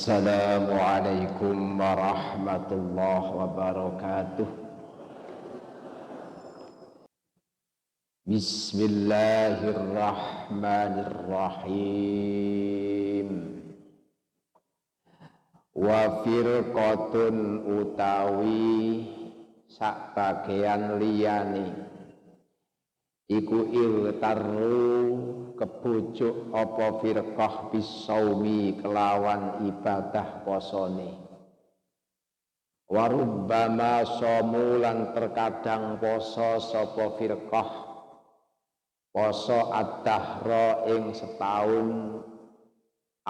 Assalamualaikum warahmatullahi wabarakatuh. Bismillahirrahmanirrahim. Wa firqatun utawi sak bagean liyane iku iltaru kebujuk apa firqah bisaumi kelawan ibadah posone. Warubbama somulan terkadang poso sapa firqah poso ad-dahra ing setahun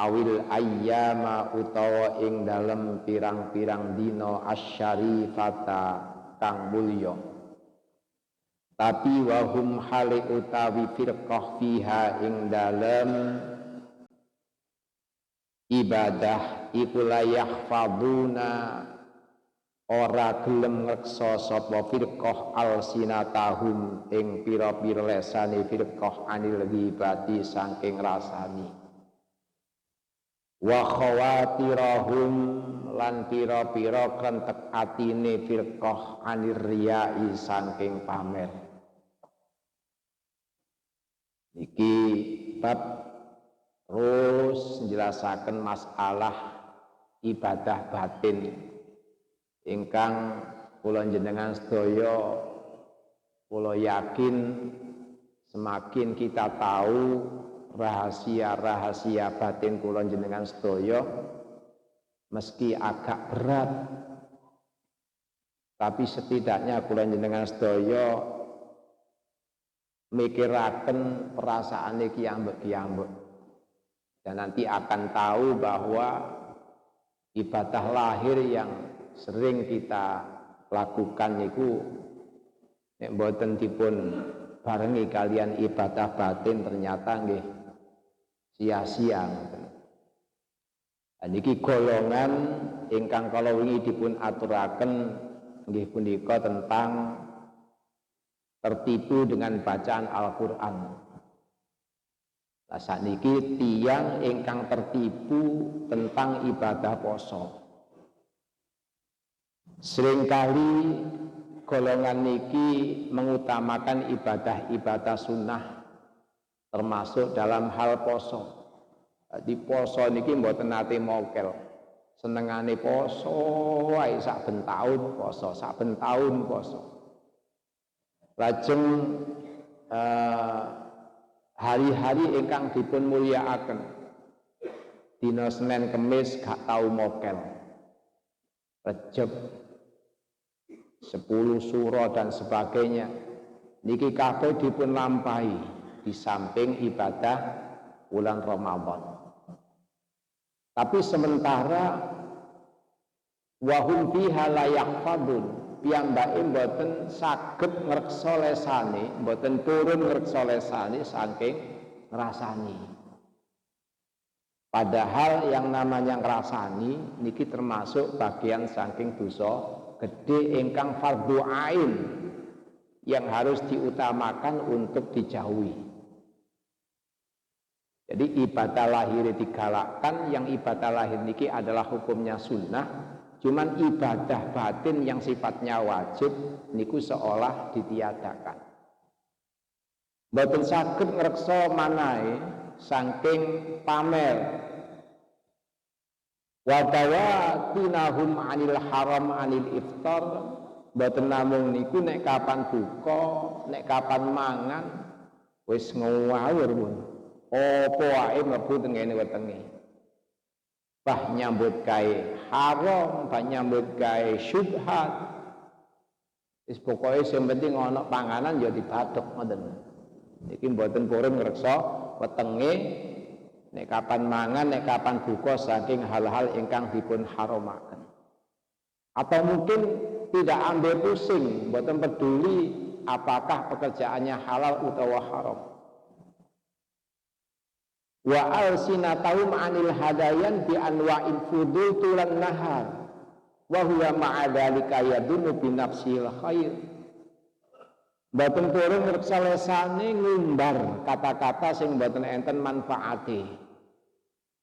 awil ayyama utawa ing dalem pirang-pirang dina asyarifata kang mulya. Tapi wahum hale utawi firqah fiha ing dalem ibadah iku layah faduna ora gelem ngreksa sapa firqah alsinatahum ing pira-pira lesane firqah anil ghibati saking rasani wa khawatirahum lan pira-pira krentek atine firqah anir riyai saking pamer. Iki bab terus menjelasaken masalah ibadah batin ingkang kula jenengan sedaya kula yakin semakin kita tahu rahasia-rahasia batin kula jenengan sedaya meski agak berat tapi setidaknya kula jenengan sedaya mikiraken perasaane kiyambek-kiyambek dan nanti akan tahu bahwa ibadah lahir yang sering kita lakukan niku nek mboten dipun barengi kalian ibadah batin ternyata nggih sia-sia ngoten. Niki golongan ingkang kala wingi dipun aturaken nggih punika tentang tertipu dengan bacaan Al-Qur'an. Lah sakniki tiyang ingkang tertipu tentang ibadah poso. Seringkali golongan niki mengutamakan ibadah-ibadah sunnah termasuk dalam hal poso. Di poso niki mboten nate mokel. Senengane poso wae saben taun poso, saben taun poso. Lajeng hari-hari ingkang dipun mulyakaken dina Senin Kemis gak tau mokel. Rejeb 10 suro dan sebagainya niki kabeh dipun lampahi di samping ibadah bulan Ramadan. Tapi sementara wahum fiha la yahfadun piyambake mboten saged ngreksa lesane, mboten purun ngreksa lesane saking ngrasani. Padahal yang namanya ngrasani niki termasuk bagian saking dosa gede ingkang fardhu ain yang harus diutamakan untuk dijauhi. Jadi ibadah lahir digalakkan, yang ibadah lahir niki adalah hukumnya sunnah. Cuman ibadah batin yang sifatnya wajib niku seolah ditiadakan. Mboten saged ngreksa manahe saking pamer. Wa tawatunahum anil haram anil iftar, mboten namung niku nek kapan buka, nek kapan mangan wis ngawur pun. Apa wae mlebu tengene wetenge. Bah nyambut gawe haram, bah nyambut gawe syubhat. Wis pokoke sing penting ana panganan ya dibathuk ngoten. Iki mboten purun ngreksa wetenge nek kapan mangan, nek kapan buka saking hal-hal ingkang dipun haramaken. Atau mungkin tidak ambil pusing, mboten peduli apakah pekerjaannya halal utawa haram. Wa alsinatahum anil hadayan bi anwa'il fudul tulan nahar wa huwa ma'a dzalika yadunu bi nafsil khair. Mboten purun ngreksa lesane ngumbar kata-kata sing mboten enten manfaate.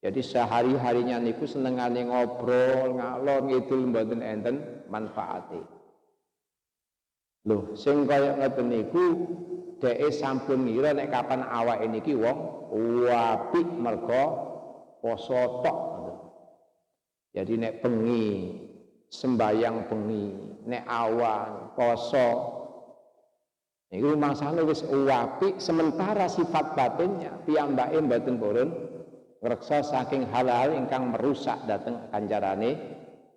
Jadi sehari-harinya niku senengane ngobrol, ngalor ngidul mboten enten manfaate. Lho, sing kaya ngeten niku dheke sampun ngira nek kapan awake niki wong apik merga poso tok. Jadi nek bengi sembayang bengi, nek awan poso niku mangsane wis apik, sementara sifat batinnya piyambake mboten purun ngreksa saking hal-hal ingkang merusak dhateng kanjarane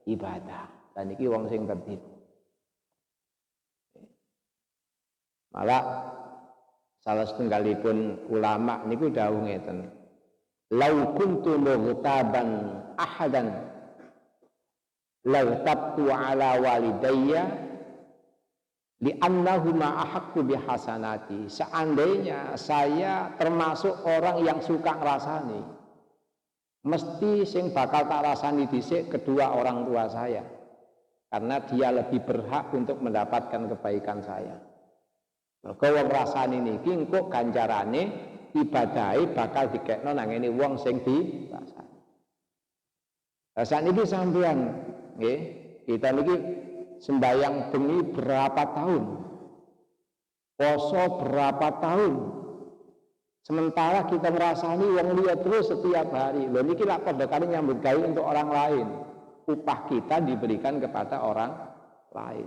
ibadah. Dan iki wong sing tertib. Malah salah setunggalipun ulama niku dawuh ngeten. Lau kuntu mughtaban ahadan tabtu ala walidayya li'annahuma ahaqqu bihasanati. Seandainya saya termasuk orang yang suka ngrasani, mesti sing bakal tak rasani dhisik kedua orang tua saya, karena dia lebih berhak untuk mendapatkan kebaikan saya. Mergo wong rasani niki engko ganjarane ibadahe bakal dikekno nang ngene wong sing dirasani. Lah sakniki sampeyan nggih, kita niki sembayang bengi berapa tahun, poso berapa tahun, sementara kita merasani wong liya terus setiap hari. Lho niki lak padha kali nyambut gawe untuk orang lain, upah kita diberikan kepada orang lain.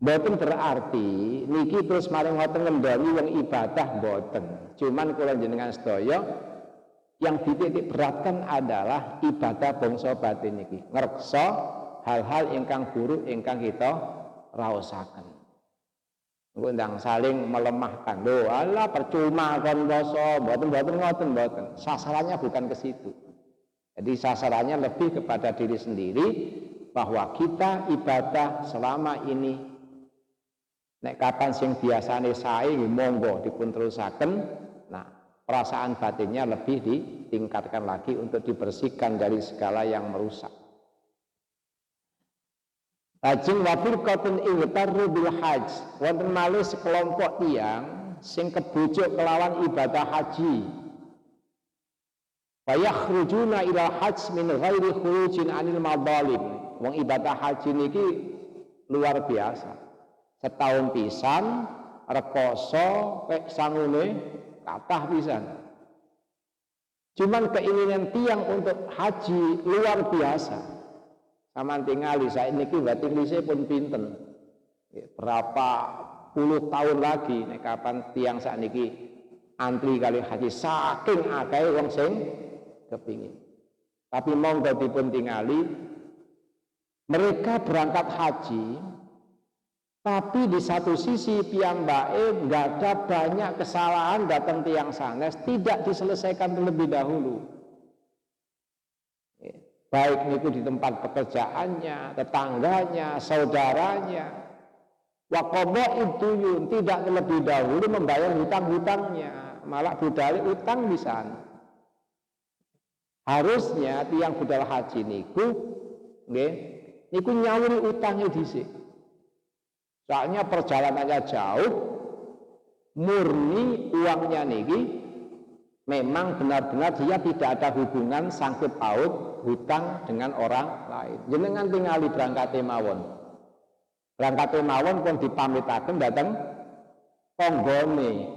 Mboten berarti niki terus maring ngoten ngendani wong ibadah mboten. Cuman kula jenengan sedaya yang dititik beratkan adalah ibadah bangsa batin niki. Ngreksa hal-hal ingkang buruk ingkang kita raosaken. Engko ndang saling melemahkan. Lho, alah percuma kon poso, mboten ngoten. Sasarannya bukan ke situ. Jadi sasarannya lebih kepada diri sendiri, bahwa kita ibadah selama ini nek kapan sing biasane sae monggo dipun terusaken. Nah, perasaan batinnya lebih ditingkatkan lagi untuk dibersihkan dari segala yang merusak. Lajeng wa firqatun igtarru bil hajj, wonten malih sekelompok tiyang sing kebujuk kelawan ibadah haji. Fa yakhrujuna ila hajj min ghairi khurujin anil madhalim. Wong ibadah haji niki luar biasa. Setahun pisan rekoso pek sangune kathah pisan. Cuman keinginan tiang untuk haji luar biasa. Saman tingali saiki batin lise pun pinten. Berapa puluh tahun lagi nek kapan tiang sakniki antri kali haji saking akeh wong sing kepingin. Tapi monggo dipun tingali, mereka berangkat haji, tapi di satu sisi piyambake nggak ada banyak kesalahan datang tiang sanes tidak diselesaikan terlebih dahulu. Baik itu di tempat pekerjaannya, tetangganya, saudaranya. Wa qada'id duyun, tidak terlebih dahulu membayar hutang-hutangnya, malah budal utang di sana. Harusnya tiang budal haji niku nggih niku nyawuri utangnya dhisik. Soalnya perjalanannya jauh, murni uangnya niki memang benar-benar dia tidak ada hubungan sangkut paut hutang dengan orang lain. Jenengan tingali berangkat mawon. Berangkat mawon pun dipamitaken dateng tanggane,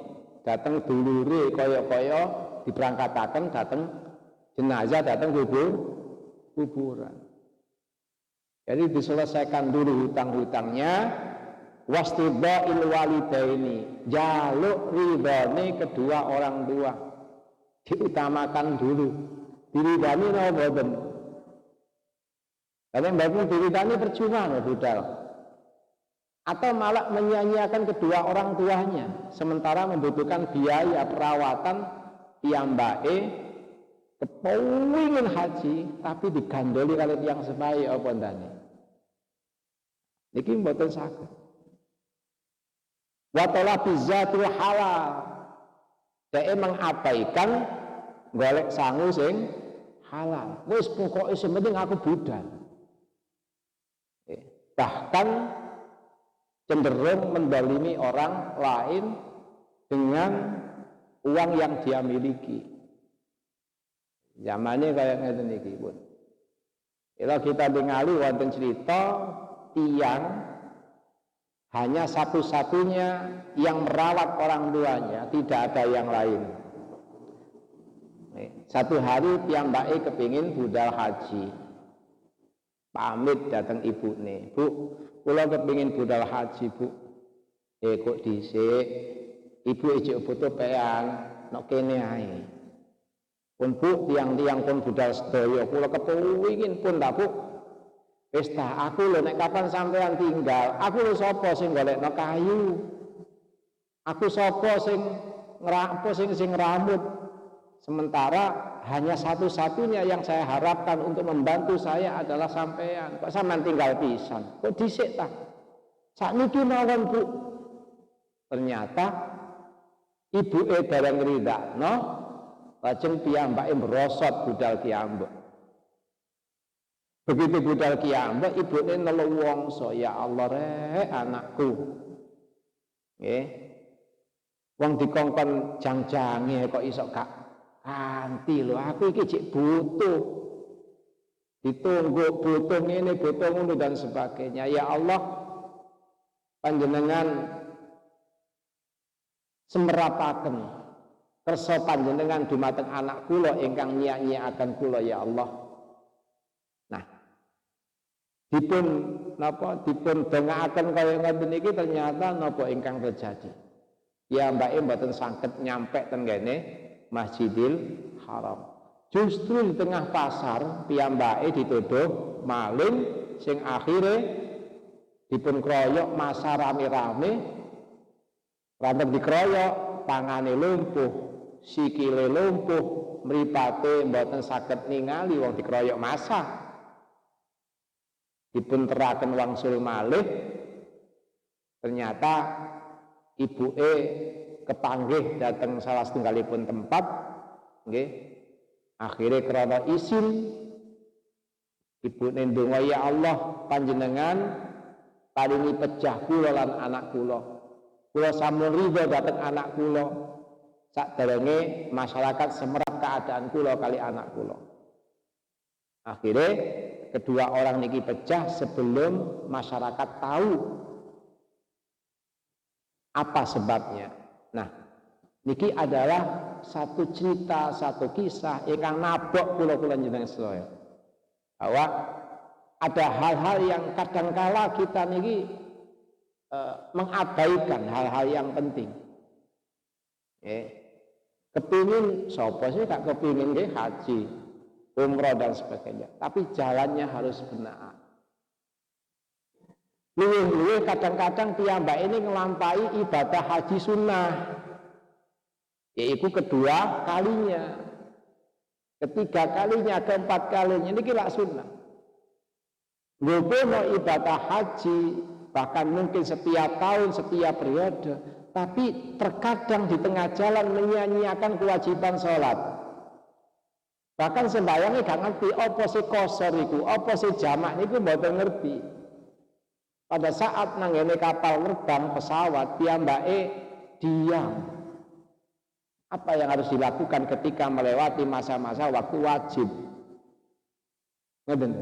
dateng dulure kaya-kaya diberangkataken dateng jenazah dateng kuburan. Jadi diselesaikan dulu hutang-hutangnya. Wastidha'il walidaini, jaluk ridhone kedua orang tua diutamakan dulu. Diridani napa mboten? Karena mboten diridani percuma lho budal. Atau malah menyia-nyiakan kedua orang tuanya sementara membutuhkan biaya perawatan piyambake kepengin haji tapi digandoli kali tiyang sepahe apa ndane. Niki mboten saged. Wa talabizatul halal, dhek mengabaikan golek sangu sing halal. Wis pokoke sing penting aku budal. Bahkan cenderung mendalimi orang lain dengan uang yang dia miliki. Zamane kaya ngeten iki pun. Kalau kita ningali wonten cerita tiang hanya satu-satunya yang merawat orang tuanya, tidak ada yang lain. Satu hari piyambake kepingin budal haji. Pamit datang ibu nih, Bu, kula kepingin budal haji, Bu. Kok dhisik, ibu ijek foto pean, nok kene ae. Pun Bu, tiang-tiang pun budal sedaya, kula kepengin pun ta, Bu. Wis ta, aku lho nek kapan sampean tinggal, aku lho sapa sing golekno kayu. Aku sapa sing sing rambut. Sementara hanya satu-satunya yang saya harapkan untuk membantu saya adalah sampean. Kok sampean tinggal pisan? Kok dhisik ta? Sakniki mawon, Bu. Ternyata ibuke bareng ngridakno, lajeng piyambake merosot budal kiambek. Begitu budal kiambek, ibune nelowongso, ya Allah rek anakku. Nggih. Wong dikongkon jang-jange kok iso gak anti lho, aku iki cek butuh. Ditunggu butuh ngene, butuh ngono dan sebagainya. Ya Allah, panjenengan semerataken kersa panjenengan dumateng anak kula ingkang nyiak-nyiakaken kula ya Allah. Nah, dipun dongaaken kaya ngoten iki ternyata napa ingkang terjadi. Ya mbake mboten saged nyampe ten kene Masjidil Haram. Justru di tengah pasar piyambake dituduh maling sing akhire dipun kroyok masa rame-rame. Rampung dikeroyok, tangane lumpuh, sikile lumpuh, mripate mboten saged ningali wong dikeroyok masa. Dipun teraken wangsul malih, ternyata ibuke kepanggih datang salah setunggalipun tempat, nggih. Akhire krana isin ibune ndonga, ya Allah panjenengan paringi pejah kula lan anak kula. Kula sampun ridho dateng anak kula. Saderenge masyarakat semerap keadaan kula kali anak kula. Akhirnya kedua orang niki pecah sebelum masyarakat tahu apa sebabnya. Nah, niki adalah satu cerita, satu kisah ingkang nabok kula-kula njenengan sedaya. Bahwa ada hal-hal yang kadangkala kita niki mengabaikan hal-hal yang penting. Kepingin sapa sih tak kepingin haji, umroh dan sebagainya, tapi jalannya harus benar. Luwih-luwih kadang-kadang piyambak ini ngelampai ibadah haji sunnah, yaitu kedua kalinya, ketiga kalinya, keempat kalinya, ini kira sunnah. Ngono ibadah haji, bahkan mungkin setiap tahun, setiap periode, tapi terkadang di tengah jalan menyia-nyiakan kewajiban sholat. Bahkan sembahyangnya gak ngerti apa sih kosor iku, apa sih jamak niku mboten ngerti. Pada saat nanggene kapal terbang pesawat, piyambake diam. Apa yang harus dilakukan ketika melewati masa-masa waktu wajib? Ngoten.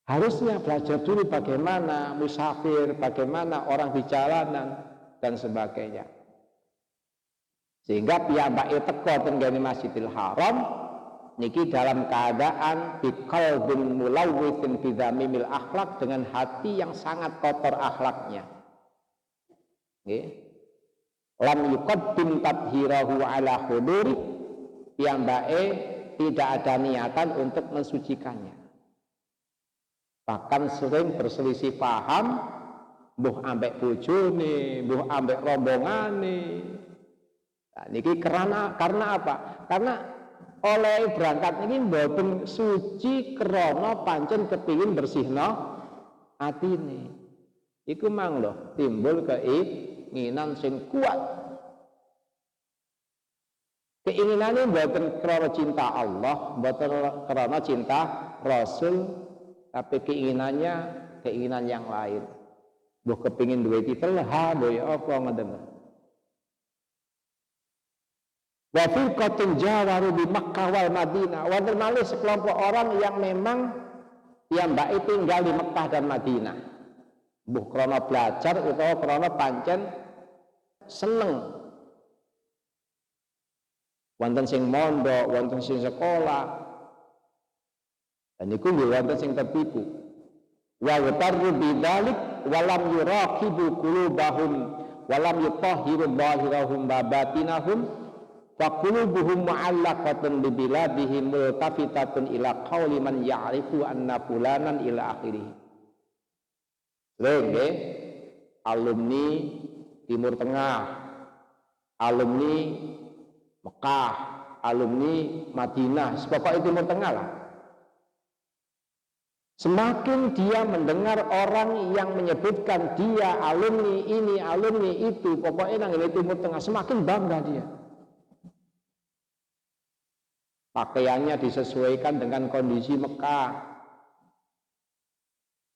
Harusnya belajar dulu bagaimana musafir, bagaimana orang di jalanan dan sebagainya. Sehingga piyambake teko teng Masjidil Haram niki dalam keadaan biqalbin mulawwithin bidzamimil akhlak, dengan hati yang sangat kotor akhlaknya. Nggih. Lam yuqaddim tathhirahu ala huduri, piyambake tidak ada niatan untuk mensucikannya. Bahkan sering berselisih paham, mbuh ambek bojone, mbuh ambek rombongane. Nah, niki karena apa? Karena oleh berangkat niki mboten suci krana pancen kepingin bersihno atine. Iku mang lho timbul keinginan sing kuat. Keinginane mboten krana cinta Allah, mboten krana cinta Rasul, tapi keinginan yang lain. Mbah kepingin duwe titel ha, mbah ya apa ngoten. Wa firqatun jawaru bi Makkah wal Madinah. Wonten malih sekelompok orang yang memang piyambake tinggal di Mekah dan Madinah. Mbuh krana belajar utawa krana pancen seneng. Wonten sing mondok, wonten sing sekolah. Dan iku nggih wonten sing tertipu. Wa yatarru bidzalik wa lam yuraqibu qulubahum wa lam yutahhiru dhahirahum wa batinahum fa qulubuhum mu'allaqatun bi biladihim multafitatun ila qauli man ya'rifu anna fulanan ila akhirih. Nggih, alumni Timur Tengah, alumni Mekah, alumni Madinah, pokoknya Timur Tengah lah. Semakin dia mendengar orang yang menyebutkan dia alumni ini, alumni itu, pokoknya nang Timur Tengah, semakin bangga dia. Pakaiannya disesuaikan dengan kondisi Mekah.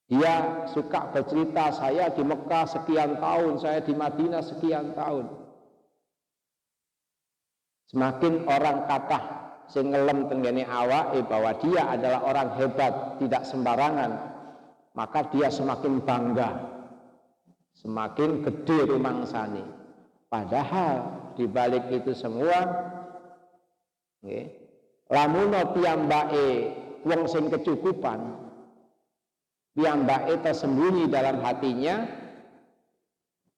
Dia suka bercerita, saya di Mekah sekian tahun, saya di Madinah sekian tahun. Semakin orang kata sing ngelem tenggene awake bahwa dia adalah orang hebat, tidak sembarangan, maka dia semakin bangga, semakin gede rumangsane. Padahal di balik itu semua, lamun piyambake wong sing kecukupan, piyambake tersembunyi dalam hatinya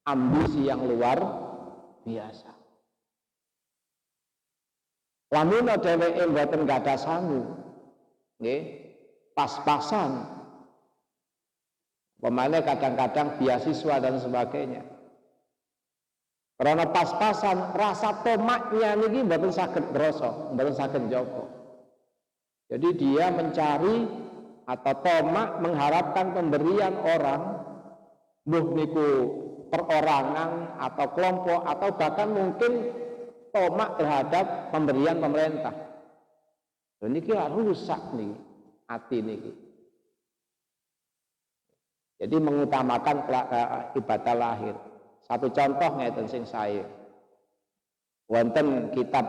ambisi yang luar biasa. Lamun dheweke mboten gadah sangu, nggih, pas-pasan. Pemane kadang-kadang beasiswa dan sebagainya. Karena pas-pasan rasa tomaknya niki mboten saged ngrasa, mboten saged njaga. Jadi dia mencari atau tomak mengharapkan pemberian orang, mbuh niku perorangan atau kelompok atau bahkan mungkin tomak terhadap pemberian pemerintah. Dan niki rusak nih hati niki. Jadi mengutamakan ibadah lahir. Satu contoh ngeten sing saya. Wonten kitab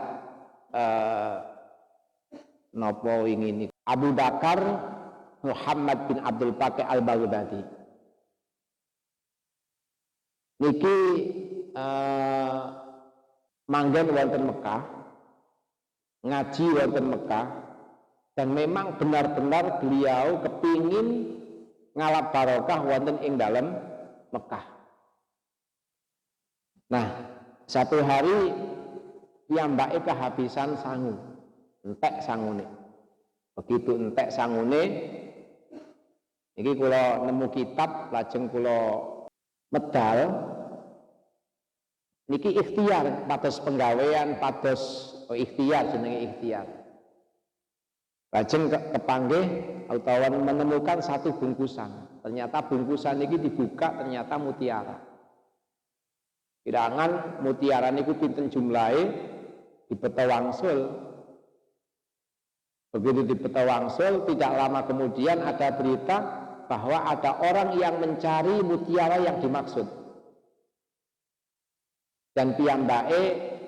nopo ingin Abu Bakar Muhammad bin Abdul Baqi Al-Baghdadi. Niki manggen wonten Mekah, ngaji wonten Mekah, dan memang benar-benar beliau kepingin ngalap barokah wonten ing dalam Mekah. Nah, satu hari piyambake kehabisan sangu, entek sangune. Begitu entek sangune, iki kula nemu kitab, lajeng kula medal. Niki ikhtiar, pados penggawean, pados ikhtiar, jenenge ikhtiar. Lajeng kepanggih utawa menemukan satu bungkusan. Ternyata bungkusan niki dibuka, ternyata mutiara. Kirangan mutiara niku pinten jumlahe dibeta wangsul. Begitu dibeta wangsul, tidak lama kemudian ada berita bahwa ada orang yang mencari mutiara yang dimaksud. Dan piyambake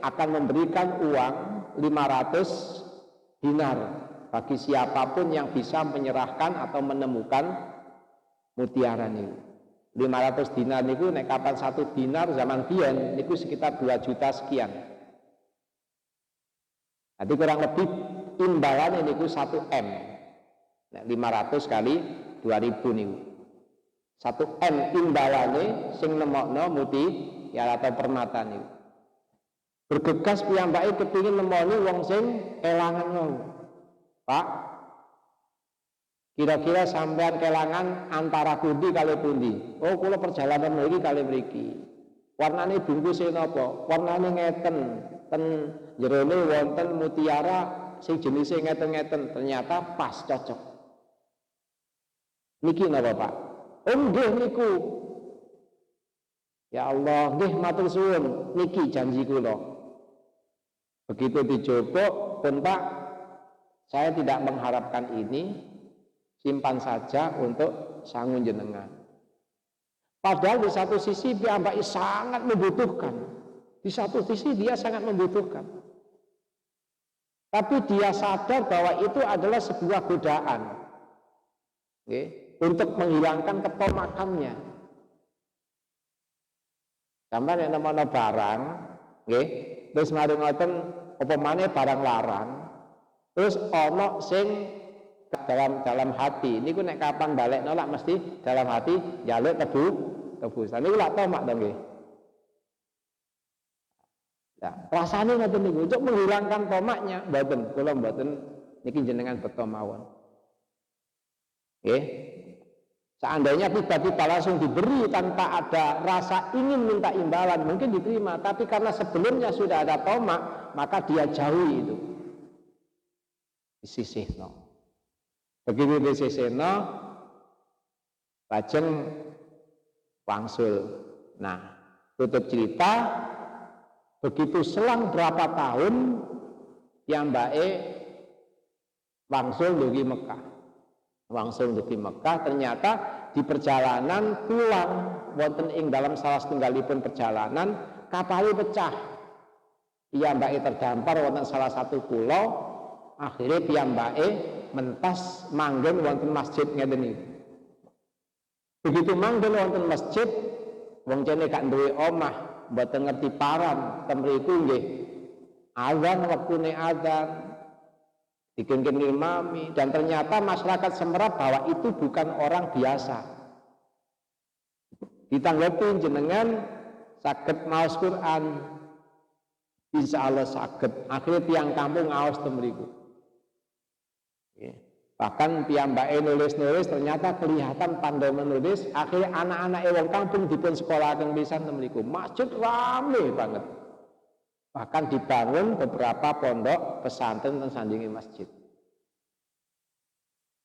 akan memberikan uang 500 dinar bagi siapapun yang bisa menyerahkan atau menemukan mutiara niku. 500 dinar niku nek kapan 1 dinar zaman biyen niku sekitar 2 juta sekian. Jadi kurang lebih imbalannya niku 1 M. Nek 500 kali 2000 niku. 1 M imbalane sing nemokno mutiara atau permata niku. Bergegas piyambake kepingin nemoni wong sing kelangan wau. Pak, kira-kira sampean kelangan antara pundi kali pundi? Oh, kula perjalanan mriki kali mriki. Warnane bungkuse napa? Warnane ngeten, ten jerone wonten mutiara sing jenise ngeten-ngeten, ternyata pas cocok. Niki napa, Pak? Oh, nggih niku. Ya Allah, nggih matur suwun, niki janji kula. Begitu dicoba, pun Pak, saya tidak mengharapkan ini, simpan saja untuk sangu jenengan. Padahal di satu sisi piyambake sangat membutuhkan. Di satu sisi dia sangat membutuhkan. tapi dia sadar bahwa itu adalah sebuah godaan, untuk menghilangkan ketomakannya. Gambar yang namanya barang, terus mari ngoten upamane barang larang, terus ono sing dalam hati, ini ku nek kapan balik nolak mesti dalam hati jaluk tebusan. Ini lak tomak dong nggih. Nah, rasanya ngoten niku untuk menghilangkan tomaknya, mboten, kula mboten niki jenengan beto mawon. Nggih. Seandainya tiba-tiba langsung diberi tanpa ada rasa ingin minta imbalan, mungkin diterima, tapi karena sebelumnya sudah ada tomak, maka dia jauhi itu. Disisihno. Begitu disisihno, lajeng wangsul. Nah, tutup cerita. Begitu selang berapa tahun piyambake wangsul dugi Mekah. Wangsul dugi Mekah, ternyata di perjalanan pulang wonten ing dalam salah setunggalipun perjalanan kapalnya pecah. Piyambake terdampar wonten salah satu pulau, akhirnya piyambake mentas manggen wonten masjid ngeten iki. Begitu manggen wonten masjid, wong kene gak duwe omah, mboten ngerti paran temriku nggih azan waktune azan dikengken imami, dan ternyata masyarakat semerap bahwa itu bukan orang biasa. Ditanggapi jenengan saged maos Quran, insyaallah saged. Akhirnya tiang kampung ngaos temriku. Bahkan piyambake nulis-nulis ternyata kelihatan pandai menulis. Akhirnya anak-anak wong kampung dipun sekolahaken pisan temriku. Masjid rame banget. Bahkan dibangun beberapa pondok pesantren dan sandingi masjid.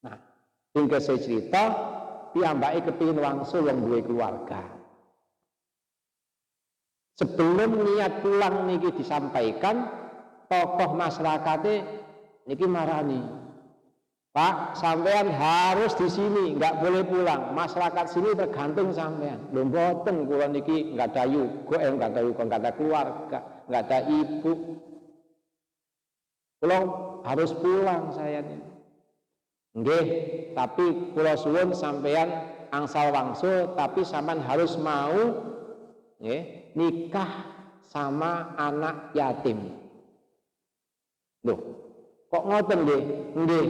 Nah, tinggal saya cerita, piyambake kepingin wangsul wong duwe keluarga. Sebelum niat pulang niki disampaikan, tokoh masyarakatnya niki marani. Pak, sampean harus di sini, nggak boleh pulang. Masyarakat sini tergantung sampean. Lho mboten, kula niki nggak ada yugo, nggak ada keluarga, nggak ada ibu. Kula harus pulang saya nih. Nggih, tapi kula suwun sampean angsal wangsul, tapi sampean harus mau nikah sama anak yatim. Loh, kok ngoten nggih? Nggih.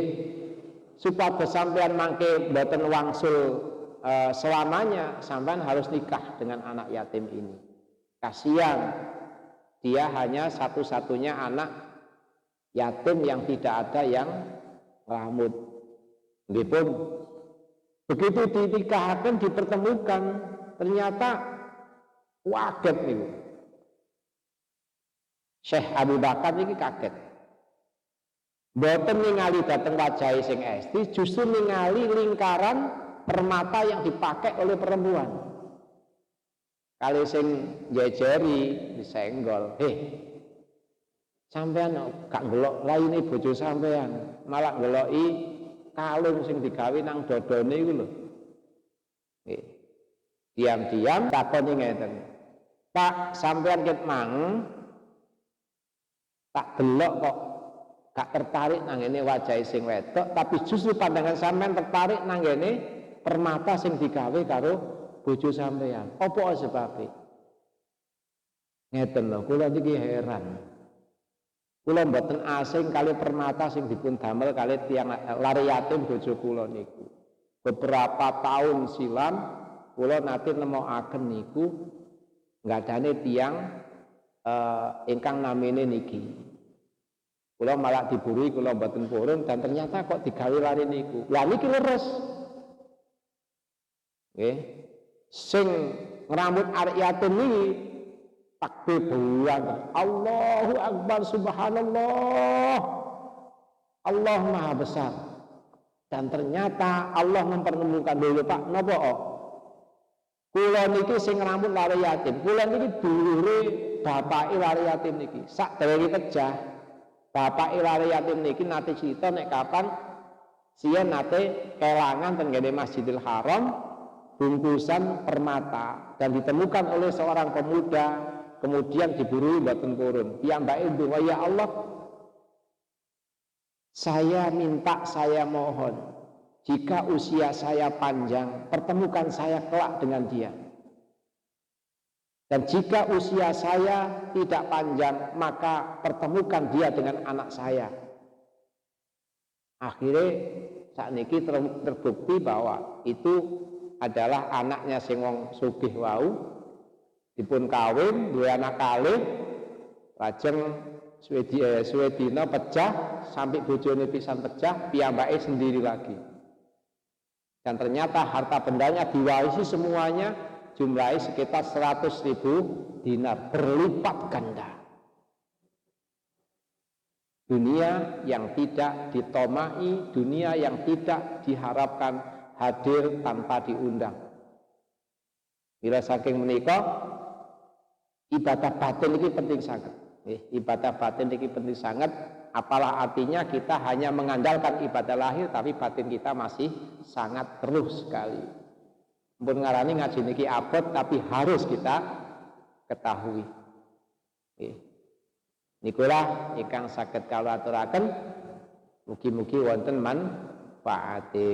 Supados sampean mangke mboten wangsul selamanya, sampean harus nikah dengan anak yatim ini. Kasihan, dia hanya satu-satunya anak yatim yang tidak ada yang rambut. Nggih pun. Begitu dinikahkan, dipertemukan, ternyata waget niku. Syekh Abu Bakar ini kaget. Mboten ningali dateng wajahe sing esti, justru ningali lingkaran permata yang dipakai oleh perempuan. Kali sing jejeri disenggol, sampean gak ngelok laine bojo sampean, malah ngeloki kalung sing digawe nang dodone iku lho. Diam-diam takoni ngeten. Pak, sampean ket mang tak delok kok gak tertarik nang ngene wajah sing wedok, tapi justru pandangan sampean tertarik nang ngene permata sing digawe karo bojo sampean. Apa sebabe? Ngeten lho, kula niki heran. Kula mboten asing kali permata sing dipun damel kali tiyang lare yatim bojo kula niku. Beberapa tahun silam kula nate nemokaken niku ngadane tiyang ingkang namine niki. Kula malah diburi, kula mboten purun, dan ternyata kok digawe lari niku. Lah niki leres. Nggih. Sing ngrambut arek yatim niki takbir bulan. Allahu Akbar, subhanallah. Allah Maha Besar. Dan ternyata Allah mempertemukan dulu, Pak, napa kok? Kula niki sing ngrambut lari yatim. Kula niki dulure bapake lari yatim niki. Sak derenge pejah. Bapak ilare yatim niki nate cerita nek kapan sia nate kelangan tenggene Masjidil Haram bungkusan permata dan ditemukan oleh seorang pemuda, kemudian diburu mboten purun. Piyambake ndonga, ya Allah, Saya minta, saya mohon, jika usia saya panjang, pertemukan saya kelak dengan dia. Dan jika usia saya tidak panjang, maka pertemukan dia dengan anak saya. Akhirnya saat ini terbukti bahwa itu adalah anaknya sing wong sugih wau, dipun kawin, dua anak kalih, lajeng suwe dina pecah, sampai bojone pisan pecah, piyambake sendiri lagi. Dan ternyata harta bendanya diwarisi semuanya, jumlahnya sekitar 100.000 dinar, berlipat ganda. Dunia yang tidak ditomai, dunia yang tidak diharapkan hadir tanpa diundang. Bila saking menikah, ibadah batin ini penting sangat. Ibadah batin ini penting sangat. Apalah artinya kita hanya mengandalkan ibadah lahir, tapi batin kita masih sangat keruh sekali. Mpun ngarani ngaji niki abot, tapi harus kita ketahui. Nikulah ingkang saged kula aturaken, mugi-mugi wonten manfaate.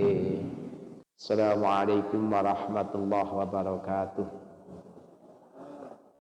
Assalamualaikum warahmatullahi wabarakatuh.